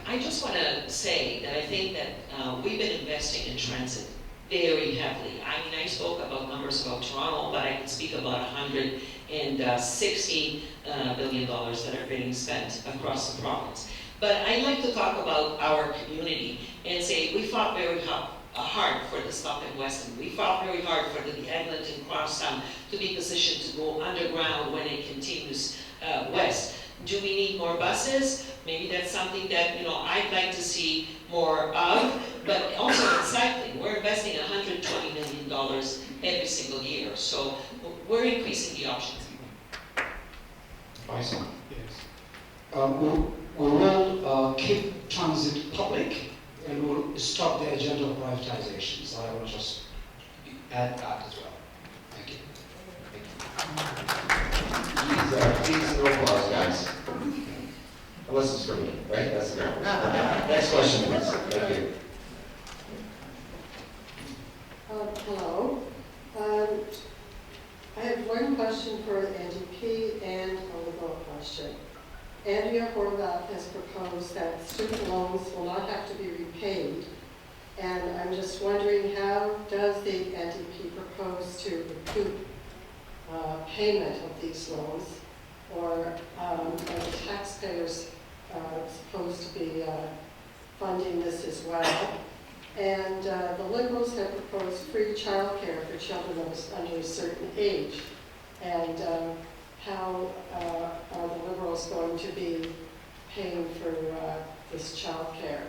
I just want to say that I think that we've been investing in transit very heavily. I mean, I spoke about numbers about Toronto, but I can speak about $160 billion that are being spent across the province. But I'd like to talk about our community and say we fought very hard for the stop in Weston. We fought very hard for the Eglinton Crosstown to be positioned to go underground when it continues west. Do we need more buses? Maybe that's something that I'd like to see more of, but also in cycling. We're investing $120 million every single year, so we're increasing the options. Faisal? Yes. We will keep transit public and we'll stop the agenda of privatization. So I will just add that as well. Thank you. Please, no applause, guys. Unless it's for me, right? That's the ground. Next question, please. Thank you. Hello. I have one question for the NDP and a Liberal question. Andrea Horvath has proposed that student loans will not have to be repaid, and I'm just wondering, how does the NDP propose to recoup payment of these loans, or are the taxpayers supposed to be funding this as well? And the Liberals have proposed free childcare for children under a certain age, and how are the Liberals going to be paying for this childcare?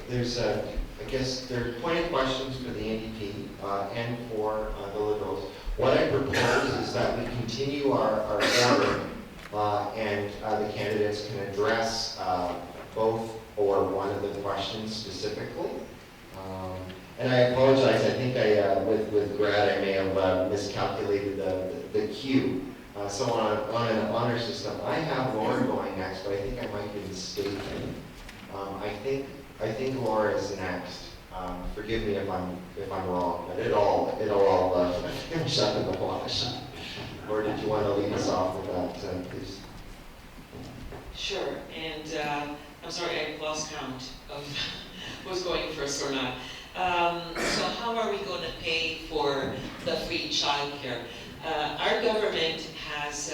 There's, I guess, there are pointed questions for the NDP and for the Liberals. What I propose is that we continue our order and the candidates can address both or one of the questions specifically. And I apologize, I think with Brad, I may have miscalculated the queue. So on an honor system, I have Laura going next, but I think I might be mistaken. I think Laura is next. Forgive me if I'm wrong, but it'll all finish up in the wash. Or did you want to lead us off with that, please? Sure, and I'm sorry, I lost count of who's going first or not. So how are we going to pay for the free childcare? Our government has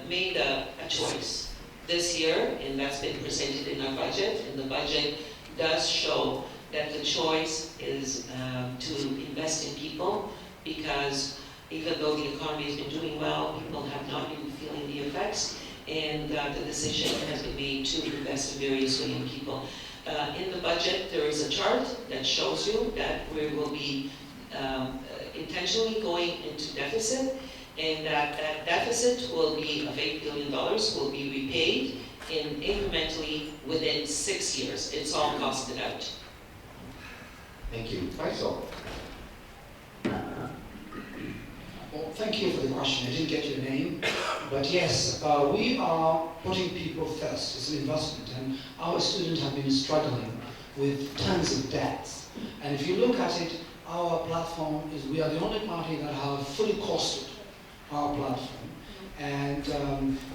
made a choice this year, and that's been presented in our budget, and the budget does show that the choice is to invest in people, because even though the economy has been doing well, people have not been feeling the effects, and the decision has been made to invest in various young people. In the budget, there is a chart that shows you that we will be intentionally going into deficit, and that deficit will be of $8 billion will be repaid incrementally within 6 years. It's all costed out. Thank you. Faisal? Well, thank you for the question. I didn't get your name, but yes, we are putting people first. It's an investment, and our students have been struggling with tons of debts. And if you look at it, our platform is, we are the only party that have fully costed our platform. And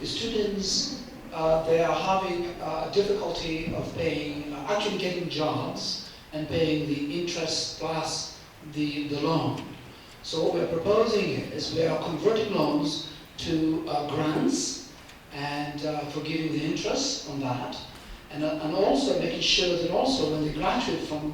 the students, they are having difficulty of paying, actually getting jobs and paying the interest plus the loan. So what we're proposing is we are converting loans to grants and forgiving the interest on that, and also making sure that also when they graduate from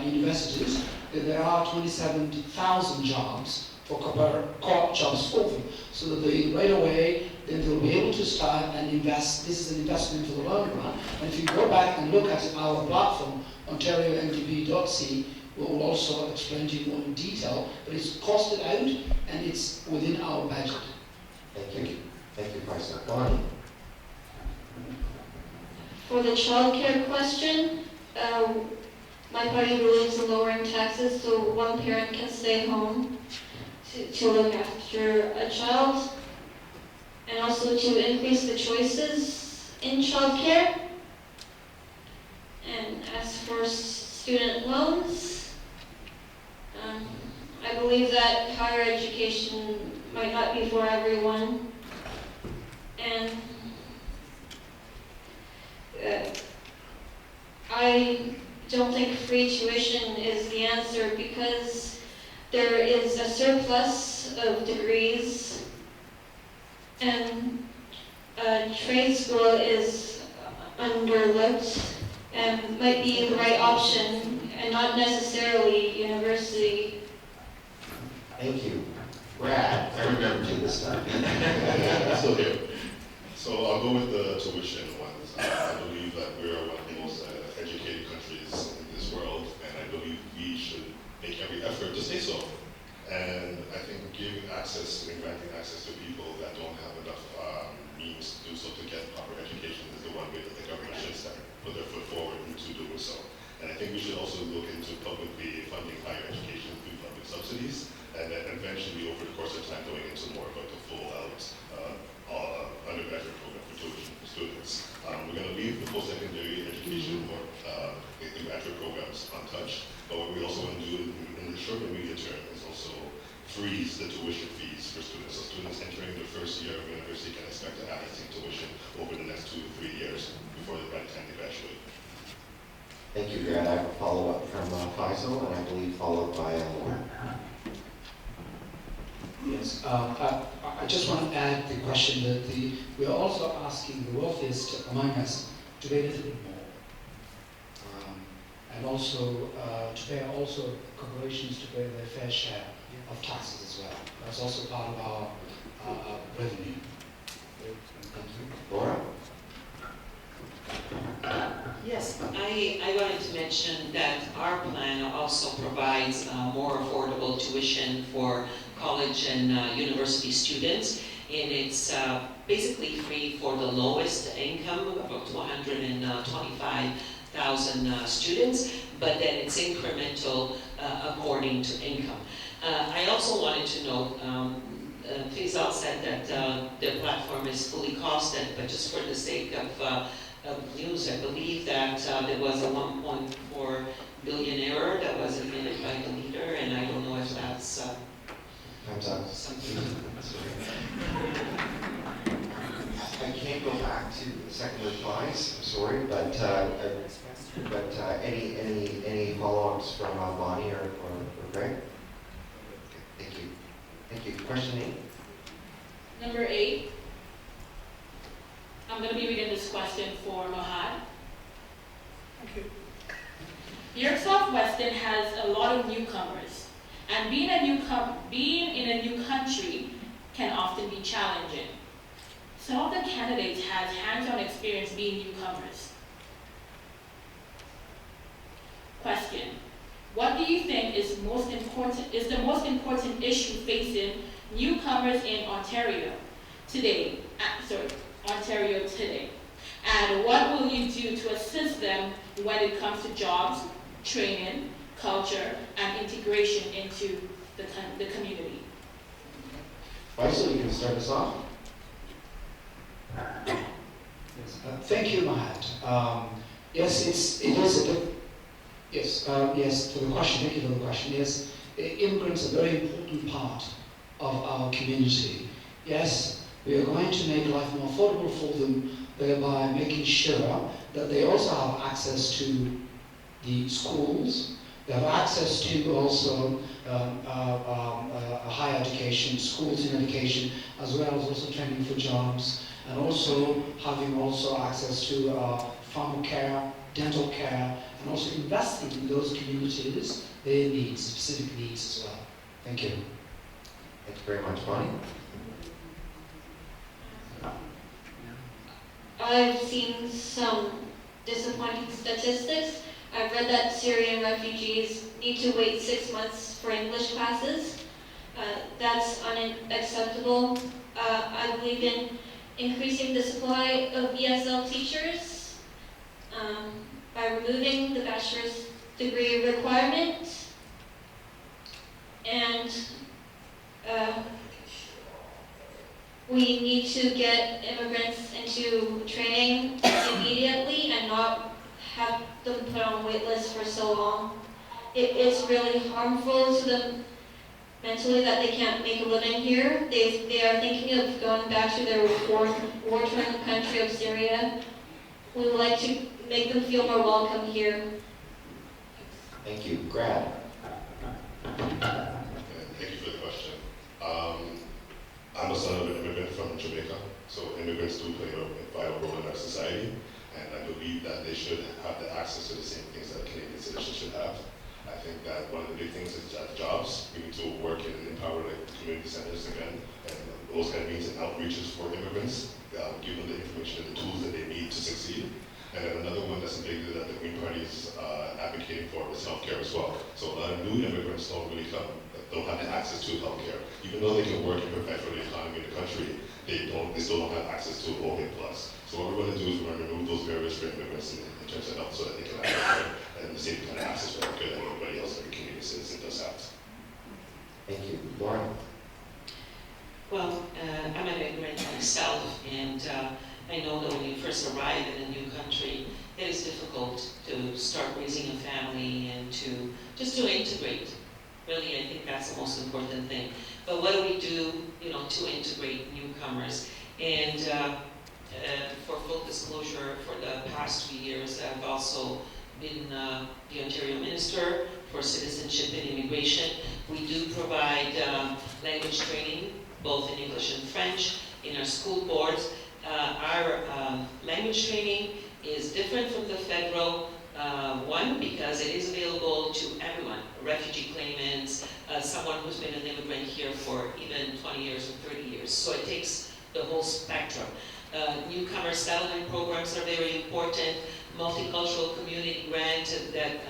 universities, that there are 27,000 jobs for co-op jobs for them, so that they right away then they'll be able to start and invest. This is an investment for the long run. And if you go back and look at our platform, OntarioMDP.ca, will also explain to you more in detail, but it's costed out and it's within our budget. Thank you. Thank you, Faisal. Bonnie? For the childcare question, my party believes in lowering taxes so one parent can stay home to look after a child, and also to increase the choices in childcare. And as for student loans, I believe that higher education might not be for everyone, and I don't think free tuition is the answer, because there is a surplus of degrees, and trade school is underlooked and might be the right option, and not necessarily university. Thank you. Brad, I remember you this time. Still here. So I'll go with the tuition ones. I believe that we are one of the most educated countries in this world, and I believe we should make every effort to stay so. And I think giving access and granting access to people that don't have enough means to do so to get proper education is the one way that the government should start, put their foot forward into doing so. And I think we should also look into publicly funding higher education through public subsidies, and then eventually over the course of time going into more of like a full-out undergraduate program for tuition for students. We're going to leave the post-secondary education or the graduate programs untouched, but what we also want to do in the short and medium term is also freeze the tuition fees for students. So students entering their first year of university can expect to have the same tuition over the next 2 to 3 years before by the time they graduate. Thank you, Brad. I have a follow-up from Faisal, and I believe followed by Laura. Yes, I just want to add the question that we are also asking the wealthiest among us to pay a little bit more, and also to pay also corporations to pay their fair share of taxes as well. That's also part of our revenue. Thank you. Laura? Yes, I wanted to mention that our plan also provides more affordable tuition for college and university students, and it's basically free for the lowest income, up to 125,000 students, but then it's incremental according to income. I also wanted to note, Faisal said that the platform is fully costed, but just for the sake of news, I believe that there was a 1.4 billion error that was admitted by the leader, and I don't know if that's Time's up. something. I can't go back to the second replies, I'm sorry, but any follow-ups from Bonnie or Greg? Thank you. Thank you. Question 8. Number 8. I'm going to be reading this question for Mohad. Thank you. York South Weston has a lot of newcomers, And being in a new country can often be challenging. Some of the candidates have hands-on experience being newcomers. Question: what do you think is the most important issue facing newcomers in Ontario today? And what will you do to assist them when it comes to jobs, training, culture, and integration into the community? Faisal, you can start us off. Yes, thank you, Mahat. Yes, yes, for the question, thank you for the question. Yes, immigrants are a very important part of our community. Yes, we are going to make life more affordable for them, thereby making sure that they also have access to the schools, they have access to also a higher education, schools in education, as well as also training for jobs, and also having access to farm care, dental care, and also investing in those communities, their needs, specific needs as well. Thank you. Thank you very much, Bonnie. I've seen some disappointing statistics. I've read that Syrian refugees need to wait 6 months for English classes. That's unacceptable. I believe in increasing the supply of ESL teachers by removing the bachelor's degree requirement, and we need to get immigrants into training immediately and not have them put on wait lists for so long. It's really harmful to them mentally that they can't make a living here. They are thinking of going back to their war-torn country of Syria. We would like to make them feel more welcome here. Thank you. Grad. Thank you for the question. I'm a son of an immigrant from Jamaica, so immigrants do play a vital role in our society, and I believe that they should have the access to the same things that Canadian citizens should have. I think that one of the big things is jobs. We need to work and empower the community centers again, and those kind of means and outreaches for immigrants, give them the information and the tools that they need to succeed. And then another one that's a big that the Green Party is advocating for is healthcare as well. So a lot of new immigrants don't have the access to healthcare. Even though they can work and provide for the economy in the country, they still don't have access to OHIP Plus. So what we're going to do is we're going to remove those barriers for immigrants in terms of health so that they can have healthcare and the same kind of access to healthcare that everybody else, every Canadian citizen does have. Thank you. Lauren. Well, I'm an immigrant myself, and I know that when you first arrive in a new country, it is difficult to start raising a family and to integrate. Really, I think that's the most important thing. But what do we do, to integrate newcomers? And for full disclosure, for the past few years, I've also been the Ontario Minister for Citizenship and Immigration. We do provide language training, both in English and French, in our school boards. Our language training is different from the federal one because it is available to everyone, refugee claimants, someone who's been an immigrant here for even 20 years or 30 years. So it takes the whole spectrum. Newcomer settlement programs are very important. Multicultural community grant that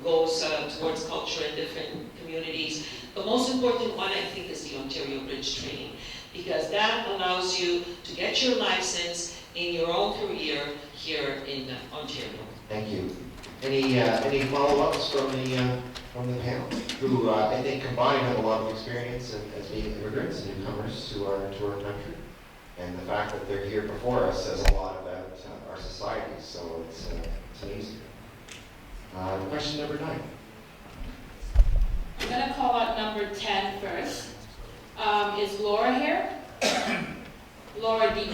goes towards culture in different communities. The most important one, I think, is the Ontario Bridge training, because that allows you to get your license in your own career here in Ontario. Thank you. Any follow-ups from the panel, who I think combined have a lot of experience as being immigrants and newcomers to our country, and the fact that they're here before us says a lot about our society. So it's amazing. Question number 9. I'm going to call out number 10 first. Is Laura here? Laura D.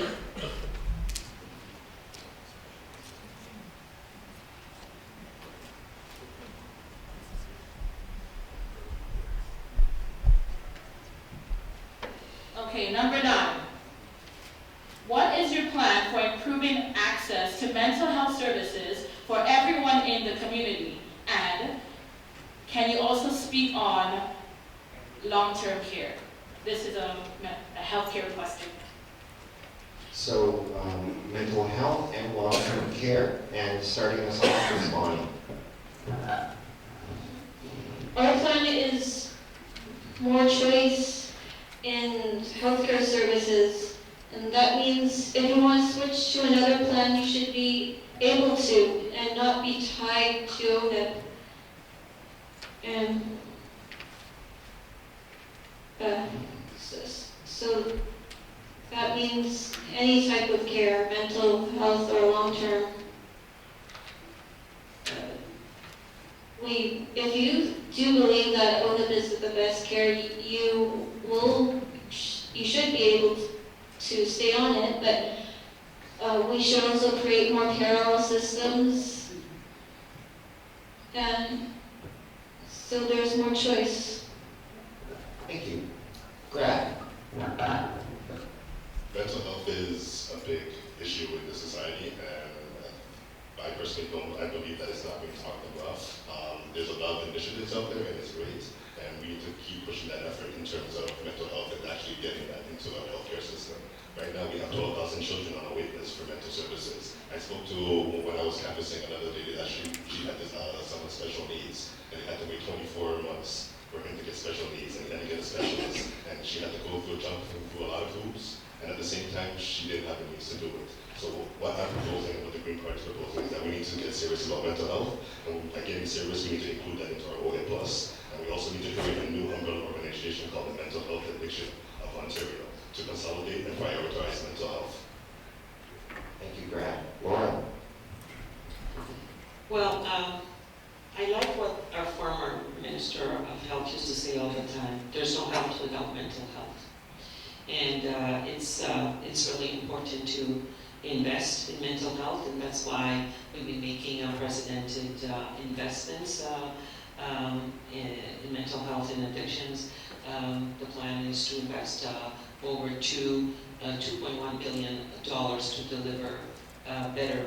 Okay, number 9. What is your plan for improving access to mental health services for everyone in the community? And can you also speak on long-term care. This is a healthcare question. So, mental health and long-term care, and starting us off with Bonnie. Our plan is more choice in healthcare services, and that means if you want to switch to another plan, you should be able to and not be tied to OHIP. And so that means any type of care, mental health or long-term. If you do believe that OHIP is the best care, you should be able to stay on it, but we should also create more parallel systems, and so there's more choice. Thank you. Brad? Mental health is a big issue in the society, and I personally I believe that it's not being talked about. There's a lot of initiatives out there, and it's great, and we need to keep pushing that effort in terms of mental health and actually getting that into our healthcare system. Right now, we have 12,000 children on a wait list for mental services. I spoke to, when I was canvassing, another lady that she had this, some special needs, and had to wait 24 months for him to get special needs, and then to get a specialist, and she had to go through a lot of hoops, and at the same time, she didn't have the means to do it. So what I'm proposing, what the Green Party is proposing, is that we need to get serious about mental health, and by getting serious, we need to include that into our OHIP+, and we also need to create a new umbrella organization called the Mental Health Addiction of Ontario to consolidate and prioritize mental health. Thank you, Brad. Laura? Well, I like what our former Minister of Health used to say all the time. There's no health without mental health. And it's really important to invest in mental health, and that's why we've been making unprecedented investments in mental health and addictions. The plan is to invest over $2.1 billion to deliver better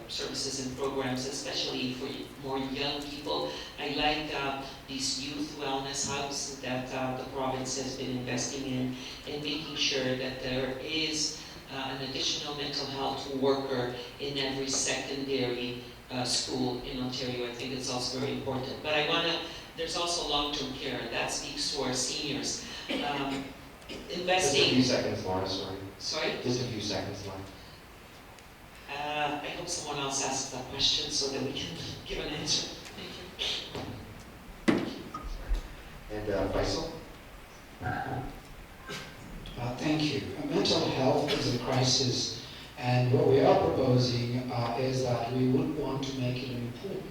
services and programs, especially for more young people. I like these youth wellness hubs that the province has been investing in, and making sure that there is an additional mental health worker in every secondary school in Ontario. I think it's also very important. But there's also long-term care, and that speaks to our seniors. Investing. Just a few seconds, Laura, sorry. Sorry? Just a few seconds left. I hope someone else asks that question so that we can give an answer. Thank you. And Faisal? Thank you. Mental health is a crisis, and what we are proposing is that we would want to make it important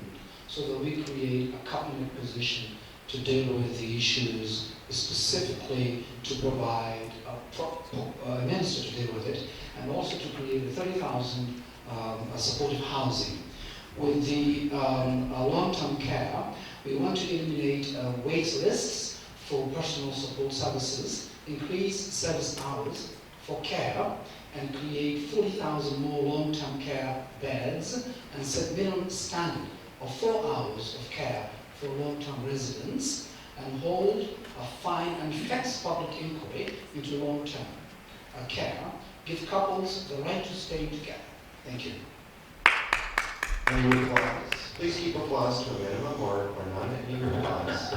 so that we create a cabinet position to deal with the issues, specifically to provide a minister to deal with it, and also to create 30,000 supportive housing. With the long-term care, we want to eliminate wait lists for personal support services, increase service hours for care, and create 40,000 more long-term care beds, and set minimum standard of 4 hours of care for long-term residents, and hold a fine and fix public inquiry into long-term care, give couples the right to stay together. Thank you. Any applause? Please keep applause to a minimum or none. Any applause?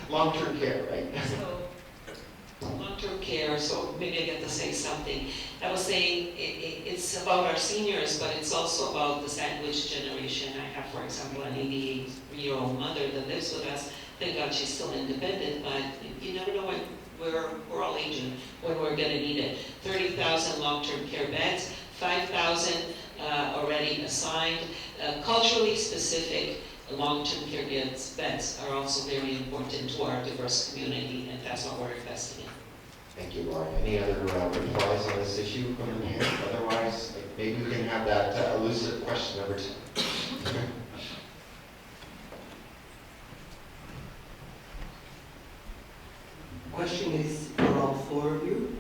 Long-term care, right? So, long-term care, so maybe I get to say something. I was saying it's about our seniors, but it's also about the sandwich generation. I have, for example, an 88-year-old mother that lives with us. Thank God she's still independent, but you never know when we're all aging, when we're going to need it. 30,000 long-term care beds, 5,000 already assigned. Culturally specific long-term care beds are also very important to our diverse community, and that's what we're investing in. Thank you, Laura. Any other replies on this issue from the mayor? Otherwise, maybe we can have that elusive question number 2. Question is for all 4 of you.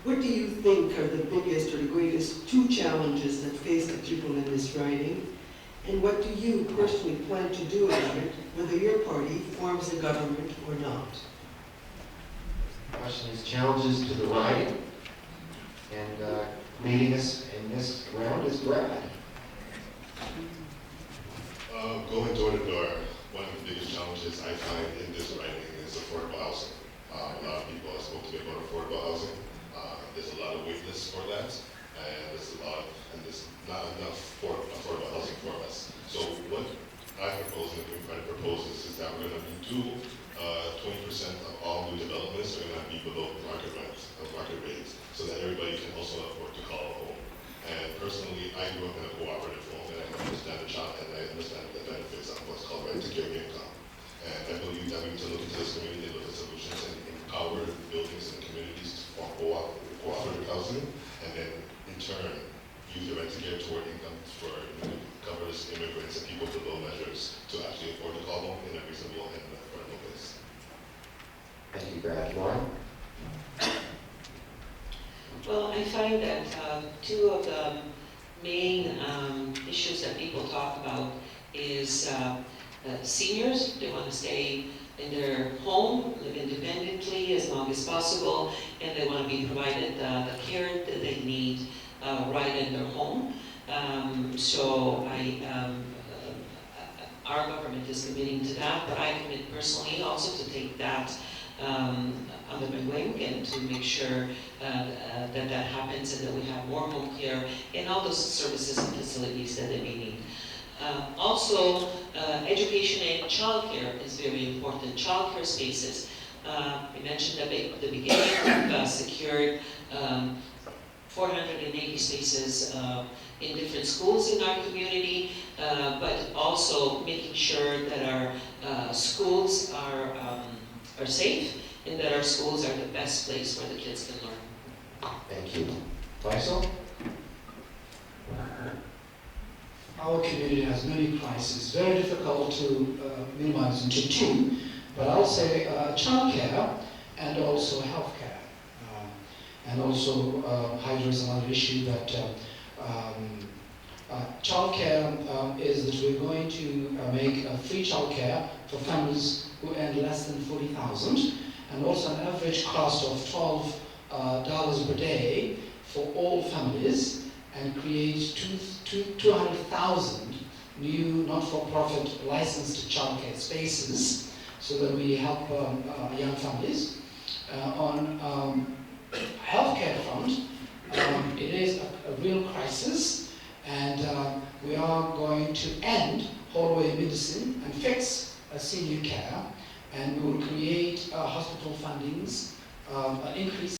What do you think are the biggest or the greatest 2 challenges that face the people in this riding? And what do you personally plan to do about it, whether your party forms a government or not? The question is challenges to the right, and leading us in this round is Brad. Going door to door, one of the biggest challenges I find in this writing is affordable housing. A lot of people have spoken to me about affordable housing. There's a lot of wait lists for that, and there's not enough for affordable housing for us. So what I propose and the Green Party proposes is that we're going to do 20% of all new developments are going to be below market rates, so that everybody can also afford to call a home. And personally, I grew up in a cooperative home, and I understand the benefits of what's called rent-to-care income. And I believe that we need to look into this community and look at solutions and empower buildings and communities to form cooperative housing, and then in turn use the rent-to-care toward income for covers immigrants and people below measures to actually afford to call home in a reasonable and affordable place. Thank you, Brad. Lauren? Well, I find that two of the main issues that people talk about is seniors. They want to stay in their home, live independently as long as possible, and they want to be provided the care that they need right in their home. Our government is committing to that, but I commit personally also to take that under my wing and to make sure that happens and that we have more home care and all those services and facilities that they may need. Also, education and childcare is very important. Childcare spaces. We mentioned at the beginning, we've secured 480 spaces in different schools in our community, but also making sure that our schools are safe and that our schools are the best place where the kids can learn. Thank you. Faisal? Our community has many crises, very difficult to minimize into two, but I'll say childcare and also healthcare. And also hydro is another issue, but childcare is that we're going to make free childcare for families who earn less than $40,000, and also an average cost of $12 per day for all families, and create 200,000 new not-for-profit licensed childcare spaces so that we help young families. On healthcare front, it is a real crisis, and we are going to end hallway medicine and fix senior care, and we will create hospital fundings, an increase